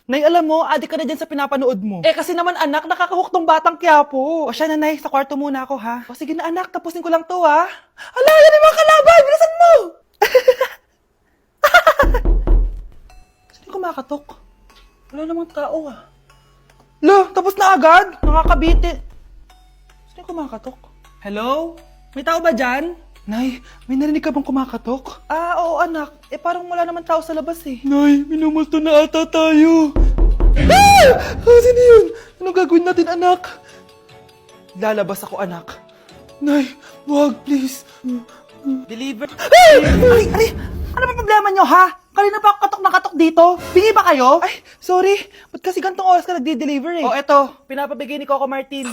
Nay, alam mo, adik ka na dyan sa pinapanood mo. Eh kasi naman anak, nakakahook tong batang Quiapo. O siya na, Nay, sa kwarto muna ako ha. O sige na anak, tapusin ko lang to ha. Ala, yan yung mga kalaban, bilisan mo! Sino yung kumakatok? Wala namang tao ah. Lo, tapos na agad? Nakakabitin. Sino yung kumakatok? Hello? May tao ba dyan? Nay, may narinig ka bang kumakatok? Ah, oo anak. Eh parang wala naman tao sa labas eh. Nay, minumusto na ata tayo. Ah! Sino yun? Ano gagawin natin anak? Lalabas ako anak. Nay, wag please. Deliver. Ay! Ano ba problema nyo ha? Kanina pa ako katok na katok dito. Bingi ba kayo? Ay, sorry. Ba't kasi gantong oras ka nagde-deliver eh? Oh, eto. Pinapabigay ni Coco Martin.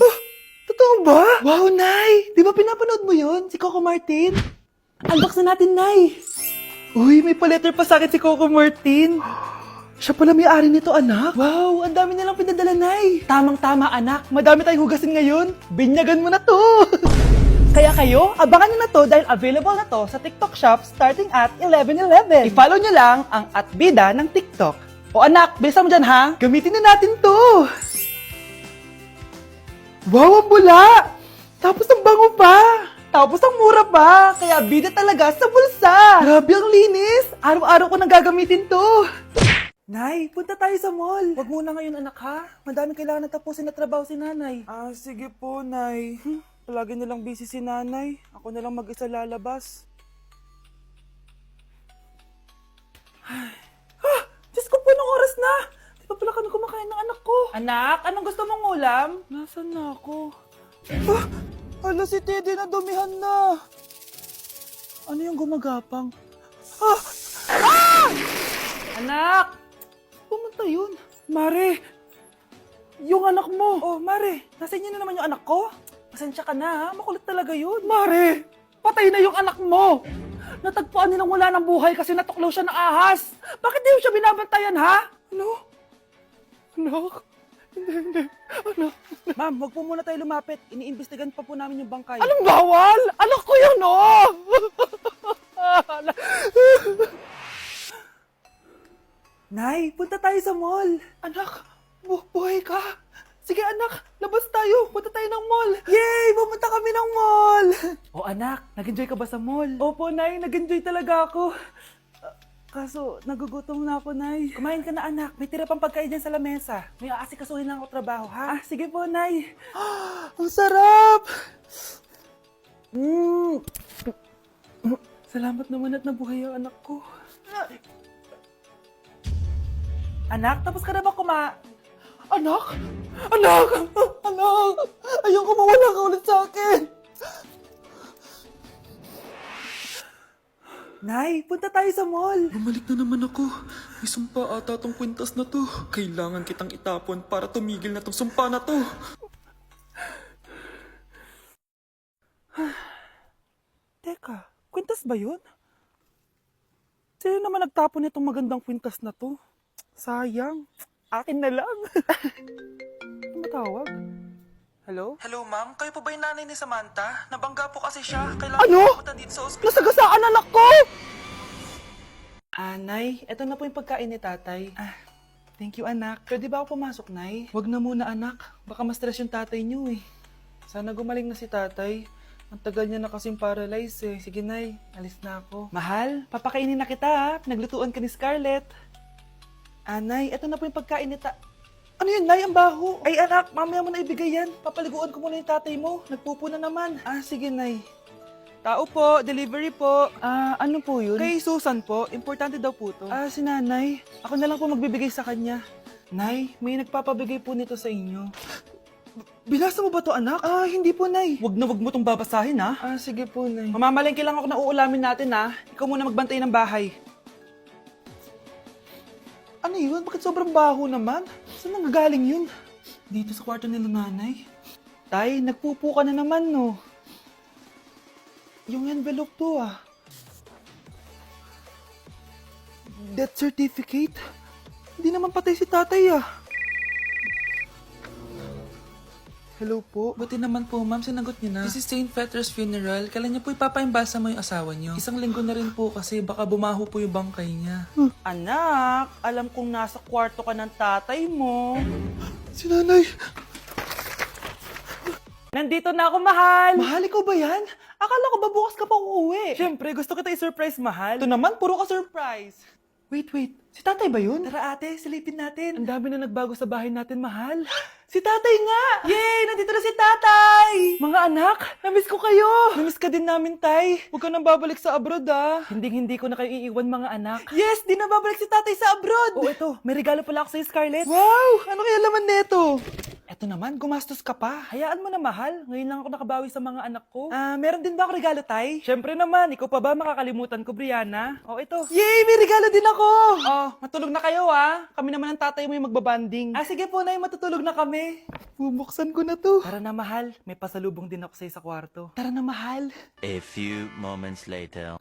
Totoo ba? Wow, Nay! Di ba pinapanood mo yun? Si Coco Martin? Unbox na natin, Nay! Uy, may pa-letter pa sa akin si Coco Martin. Siya pala may-ari nito, anak. Wow, ang dami nilang pinadala, Nay. Tamang-tama, anak. Madami tayong hugasin ngayon. Binyagan mo na to. Kaya kayo, abangan nyo na to dahil available na to sa TikTok Shop starting at 11:11. I-follow nyo lang ang @bida ng TikTok. O anak, bilisan mo dyan ha. Gamitin na natin to. Wow, ang bula! Tapos ang bango pa! Tapos ang mura pa! Kaya bida talaga sa bulsa! Grabe ang linis! Araw-araw ko nang gagamitin to! Nay, punta tayo sa mall. Wag muna ngayon anak ha. Madami kailangan na tapusin na trabaho si nanay. Ah, sige po nay. Palagi nilang busy si nanay. Ako na lang mag-isa lalabas. Ay. Ah! Diyos ko po, anong oras na? Di pa pala kami kumakain ng anak ko. Anak, anong gusto mong ulam? Nasaan na ako? Ah! Ala, si Teddy na dumihan na. Ano yung gumagapang? Ah! Ah! Anak! Pumunta yun. Mare! Yung anak mo! Oh, Mare! Nasa inyo na naman yung anak ko? Pasensya ka na ha, makulit talaga yun. Mare! Patay na yung anak mo! Natagpuan nilang wala ng buhay kasi natuklaw siya ng ahas. Bakit di mo siya binabantayan ha? Ano? Anak? Hindi. Anak. Ma'am, wag po muna tayo lumapit. Iniimbestigan pa po namin yung bangkay. Anong bawal? Anak ko yun oh! Nay, punta tayo sa mall. Anak, buhay ka. Sige anak, labas tayo. Punta tayo ng mall. Yay! Pumunta kami ng mall. Oh anak, nag-enjoy ka ba sa mall? Opo, Nay. Nag-enjoy talaga ako. Kaso, nagugutom na ako, Nay. Kumain ka na anak. May tira pang pagkain dyan sa lamesa. May aasikasuhin lang ako trabaho, ha? Ah, sige po, Nay. Ang sarap! Salamat naman at nabuhay ang anak ko. Anak, tapos ka na ba Anak! Anak! Anak! Ayoko mawala ka ulit sa akin! Nay, punta tayo sa mall. Bumalik na naman ako. May sumpa ata tong kwintas na to. Kailangan kitang itapon para tumigil na tong sumpa na to. Teka, kwintas ba yun? Sino naman nagtapon nitong magandang kwintas na to? Sayang. Akin na lang. Tumatawag. Hello? Hello ma'am, kayo po ba yung nanay ni Samantha? Nabangga po kasi siya. Kailangan Ano? pumunta dito sa ospital. Nasagasaan anak ko! Nay, eto na po yung pagkain ni tatay. Thank you anak. Pwede ba ako pumasok, Nay? Wag na muna anak. Baka ma-stress yung tatay niyo eh. Sana gumaling na si tatay. Ang tagal niya na kasing paralyzed eh. Sige Nay, alis na ako. Mahal, papakainin na kita ha. Naglutuan ka ni Scarlett. Nay, eto na po yung pagkain ni Ano yun, Nay? Ang baho. Ay, anak, mamaya mo na ibigay yan. Papaliguan ko muna yung tatay mo. Nagpupo na naman. Sige, Nay. Tao po, delivery po. Ano po yun? Kay Susan po. Importante daw po to. Si Nanay. Ako na lang po magbibigay sa kanya. Nay, may nagpapabigay po nito sa inyo. Binasa mo ba to, anak? Hindi po, Nay. Wag na wag mo tong babasahin, ha? Sige po, Nay. Mamamalengke lang ako na uulamin natin, ha? Ikaw muna magbantay ng bahay. Ano yun? Bakit sobrang baho naman? Saan nanggagaling yun? Dito sa kwarto nila nanay. Tay, nagpupo ka na naman, no? Yung envelope to, Death certificate? Hindi naman patay si tatay, Hello po. Buti naman po, ma'am, sinagot niyo na. This is St. Peter's Funeral. Kailan niyo po ipapaimbasa mo yung asawa niyo? Isang linggo na rin po kasi baka bumaho po yung bangkay niya. Anak, alam kong nasa kwarto ka ng tatay mo. Si nanay. Nandito na ako, mahal. Mahal, ikaw ba yan? Akala ko ba bukas ka pa uuwi? Siyempre, gusto kita i-surprise, mahal. Ito naman, puro ka surprise. Wait. Si tatay ba yun? Tara ate, silipin natin. Ang dami na nagbago sa bahay natin, mahal. Si tatay nga! Yay! Nandito na si tatay! Mga anak, namiss ko kayo. Namiss ka din namin, tay. Huwag ka nang babalik sa abroad, ah. Hindi ko na kayo iiwan, mga anak. Yes! Di na babalik si tatay sa abroad! Oh, ito. May regalo pala ako sa'yo, Scarlett. Wow! Ano kaya laman neto? Eto naman, gumastos ka pa. Hayaan mo na, mahal. Ngayon lang ako nakabawi sa mga anak ko. Meron din ba ako regalo, tay? Siyempre naman, ikaw pa ba makakalimutan ko, Brianna? Oh, ito. Yay! May regalo din ako! Oh, matulog na kayo, ah. Kami naman ang tatay mo yung magbabanding. Sige po, nay, matutulog na kami. Bubuksan ko na to. Tara na, mahal. May pasalubong din ako sa'yo sa kwarto. Tara na, mahal. A few moments later.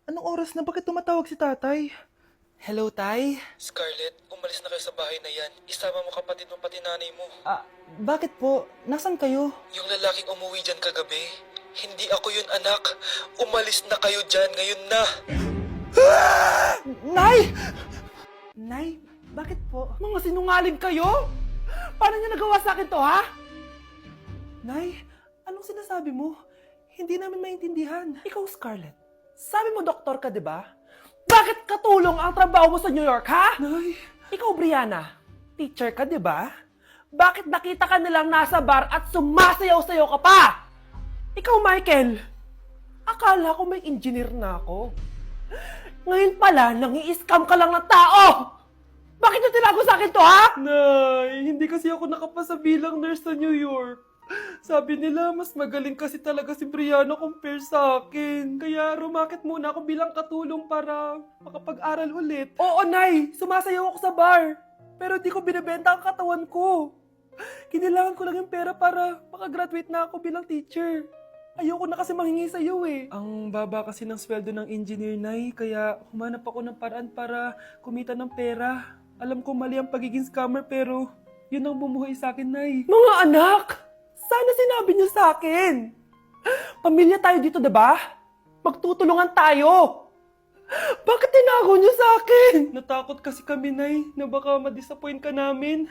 Anong oras na? Bakit tumatawag si tatay? Hello, tay? Scarlett, umalis na kayo sa bahay na yan. Isama mo kapatid mo pati nanay mo. Bakit po? Nasaan kayo? Yung lalaking umuwi dyan kagabi, hindi ako yun anak. Umalis na kayo dyan ngayon na. Nay! Nay, bakit po? Mga sinungaling kayo? Paano niyo nagawa sa akin to, ha? Nay, anong sinasabi mo? Hindi namin maintindihan. Ikaw, Scarlett. Sabi mo doktor ka, di ba? Bakit katulong ang trabaho mo sa New York, ha? Nay! Ikaw, Brianna, teacher ka, di ba? Bakit nakita ka nilang nasa bar at sumasayaw-sayaw ka pa? Ikaw, Michael, akala ko may engineer na ako. Ngayon pala, nangi-scam ka lang ng tao! Bakit niyo tinago sa akin to, ha? Nay, hindi kasi ako nakapasa bilang nurse sa New York. Sabi nila, mas magaling kasi talaga si Brianna compare sa akin. Kaya rumakit muna ako bilang katulong para makapag-aral ulit. Oo, Nay, sumasayaw ako sa bar. Pero di ko binibenta ang katawan ko. Kinilangan ko lang yung pera para makagraduate na ako bilang teacher. Ayoko na kasi manghingi sa'yo eh. Ang baba kasi ng sweldo ng engineer, Nay, kaya humanap ako ng paraan para kumita ng pera. Alam ko mali ang pagiging scammer pero yun ang bumuhay sa akin, Nay. Mga anak! Sana sinabi niyo sa akin. Pamilya tayo dito, diba? Magtutulungan tayo. Bakit tinago niyo sa akin? Natakot kasi kami, Nay, na baka ma-disappoint ka namin.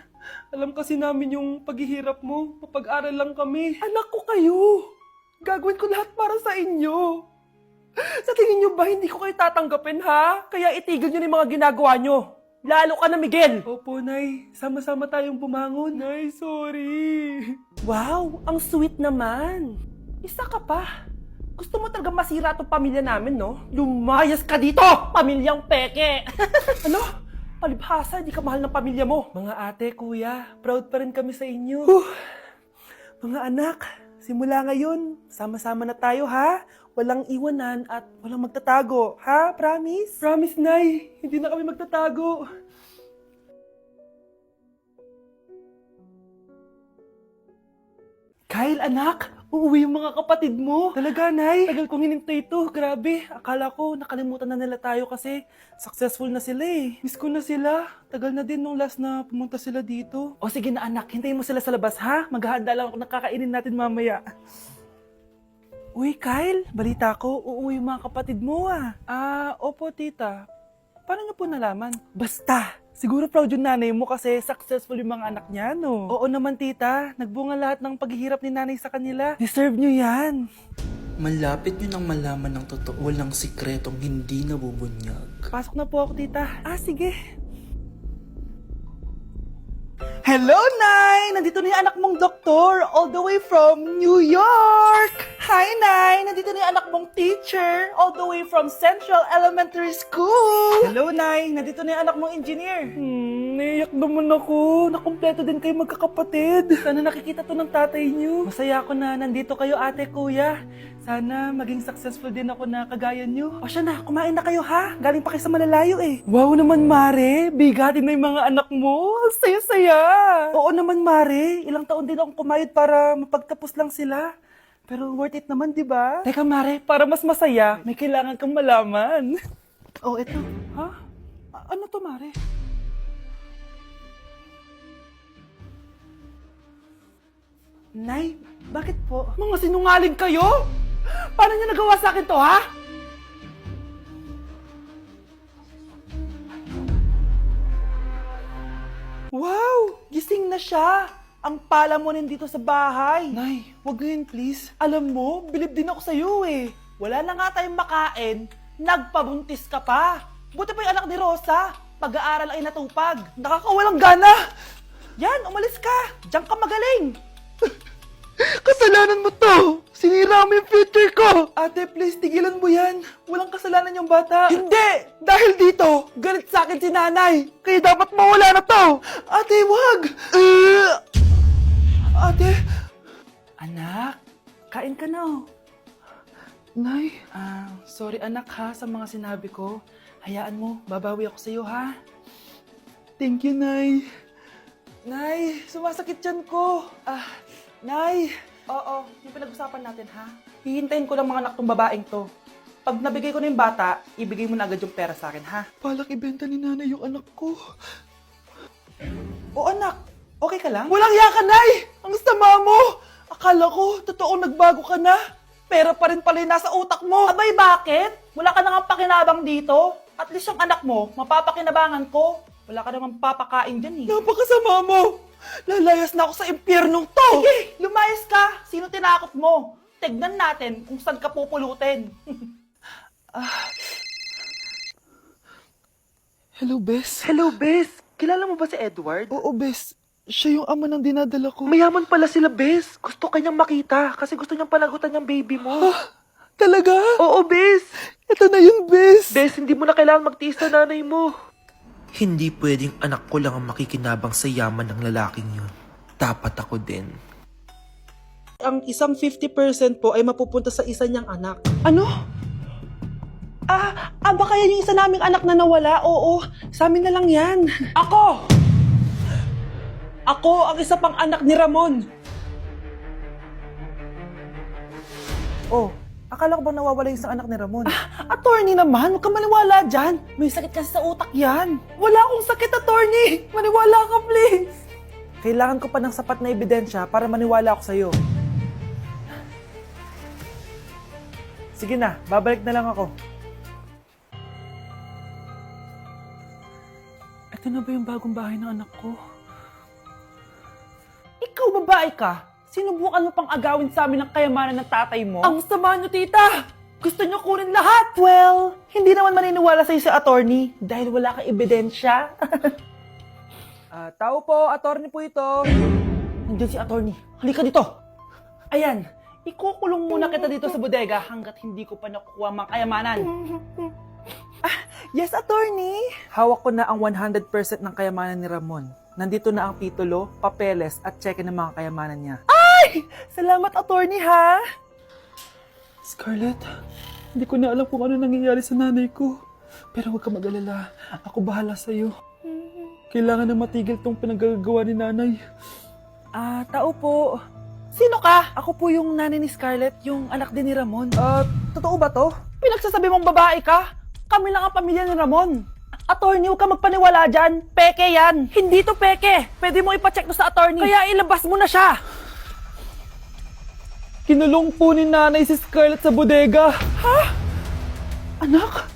Alam kasi namin yung paghihirap mo. Mapag-aral lang kami. Anak ko kayo. Gagawin ko lahat para sa inyo. Sa tingin niyo ba hindi ko kayo tatanggapin, ha? Kaya itigil niyo na yung mga ginagawa niyo. Lalo ka na, Miguel. Opo, Nay. Sama-sama tayong bumangon. Nay, sorry. Wow, ang sweet naman. Isa ka pa. Gusto mo talaga masira itong pamilya namin, no? Lumayas ka dito, pamilyang peke. Ano? Palibhasa, di ka mahal ng pamilya mo. Mga ate, kuya, proud pa rin kami sa inyo. Mga anak, simula ngayon, sama-sama na tayo, ha? Walang iwanan at walang magtatago, ha? Promise? Promise, Nay. Hindi na kami magtatago. Kyle, anak, uuwi yung mga kapatid mo. Talaga, Nay? Tagal kong hinintay ito. Grabe, akala ko nakalimutan na nila tayo kasi successful na sila eh. Miss ko na sila. Tagal na din nung last na pumunta sila dito. O sige na anak, hintayin mo sila sa labas ha? Maghahanda lang ako ng kakainin natin mamaya. Uy, Kyle, balita ko, uuwi yung mga kapatid mo ah. Opo, tita. Paano niyo po nalaman? Basta, siguro proud yung nanay mo kasi successful yung mga anak niya, no? Oo naman, tita. Nagbunga lahat ng paghihirap ni nanay sa kanila. Deserve nyo yan. Malapit nyo nang malaman ng totoo, walang sikretong hindi nabubunyag. Pasok na po ako, tita. Sige. Hello, Nay! Nandito na yung anak mong doktor, all the way from New York! Hi, Nay! Nandito na yung anak mong teacher, all the way from Central Elementary School! Hello, Nay! Nandito na yung anak mong engineer. Naiyak naman ako. Nakumpleto din kayo magkakapatid. Sana nakikita to ng tatay niyo. Masaya ako na nandito kayo, ate, kuya. Sana maging successful din ako na kagaya niyo. O siya na, kumain na kayo ha? Galing pa kayo sa malalayo eh. Wow naman, Mare! Bigatin na yung mga anak mo. Saya-saya! Oo naman, Mare. Ilang taon din akong kumayod para mapagtapos lang sila. Pero worth it naman, di ba? Teka, Mare, para mas masaya, may kailangan kang malaman. Oh, eto. Ha? Ano to, Mare? Nay, bakit po? Mga sinungaling kayo? Paano niyo nagawa sa akin to, ha? Wow! Gising na siya! Ang pala mo nandito sa bahay. Nay, wag ngayon please. Alam mo, bilib din ako sa'yo eh. Wala na nga tayong makain, nagpabuntis ka pa. Buti pa yung anak ni Rosa, pag-aaral ay natupag. Nakakawalang gana! Yan, umalis ka! Diyan ka magaling! Kasalanan mo to! Sinira mo yung future ko! Ate, please, tigilan mo yan. Walang kasalanan yung bata. Hindi! Dahil dito, galit sa akin si nanay. Kaya dapat mawala na to! Ate, wag! Ate! Anak, kain ka na oh. Nay? Sorry anak ha sa mga sinabi ko. Hayaan mo, babawi ako sa'yo ha. Thank you, Nay. Nay, sumasakit yan ko. Nay. Oo, yung pinag-usapan natin ha. Hihintayin ko lang mga anak tong babaeng to. Pag nabigay ko na yung bata, ibigay mo na agad yung pera sa akin ha. Palak ibenta ni nanay yung anak ko. O anak, okay ka lang? Walang iya ka, Nay! Ang sama mo! Akala ko, totoo nagbago ka na. Pera pa rin pala yung nasa utak mo. Abay, bakit? Wala ka nang pakinabang dito. At least yung anak mo, mapapakinabangan ko. Wala ka namang papakain dyan eh. Napakasama mo! Lalayas na ako sa impyernong to! Sige, lumayas ka! Sino tinakot mo? Tignan natin kung saan ka pupulutin. Hello, Bes. Hello, Bes. Kilala mo ba si Edward? Oo, Bes. Siya yung ama ng dinadala ko. Mayaman pala sila, Bes. Gusto kanyang makita kasi gusto niyang panagutan yung baby mo. Talaga? Oo, Bes. Ito na yun, Bes. Bes, hindi mo na kailangan magtiis na nanay mo. Hindi pwedeng anak ko lang ang makikinabang sa yaman ng lalaking yun. Dapat ako din. Ang isang 50% po ay mapupunta sa isa niyang anak. Ano? Baka yan yung isa naming anak na nawala? Oo, sa amin na lang yan. Ako! Ako ang isa pang anak ni Ramon. Oh, akala ko ba nawawala yung isang anak ni Ramon? Attorney naman, huwag ka maniwala dyan. May sakit kasi sa utak yan. Wala akong sakit, attorney. Maniwala ka, please. Kailangan ko pa ng sapat na ebidensya para maniwala ako sa'yo. Sige na, babalik na lang ako. Ito na ba yung bagong bahay ng anak ko? Ikaw babae ka? Sinubukan mo pang agawin sa amin ang kayamanan ng tatay mo? Ang sama nyo, tita! Gusto nyo kunin lahat! Well, hindi naman maniniwala sa'yo si attorney dahil wala kang ebidensya. Tao po, attorney po ito. Nandiyan si attorney. Halika dito. Ayan, ikukulong muna kita dito sa bodega hanggat hindi ko pa nakukuha mga kayamanan. Yes, attorney. Hawak ko na ang 100% ng kayamanan ni Ramon. Nandito na ang titulo, papeles at cheque ng mga kayamanan niya. Ay! Salamat, attorney, ha? Scarlett, hindi ko na alam kung ano nangyayari sa nanay ko. Pero huwag ka mag-alala. Ako bahala sa'yo. Kailangan na matigil tong pinagagawa ni nanay. Tao po. Sino ka? Ako po yung nanay ni Scarlett, yung anak din ni Ramon. Totoo ba to? Pinagsasabi mong babae ka? Kami lang ang pamilya ni Ramon. Attorney, huwag ka magpaniwala dyan. Peke yan. Hindi to peke. Pwede mo ipacheck to sa attorney. Kaya ilabas mo na siya. Kinulong po ni nanay si Scarlett sa bodega. Ha? Anak?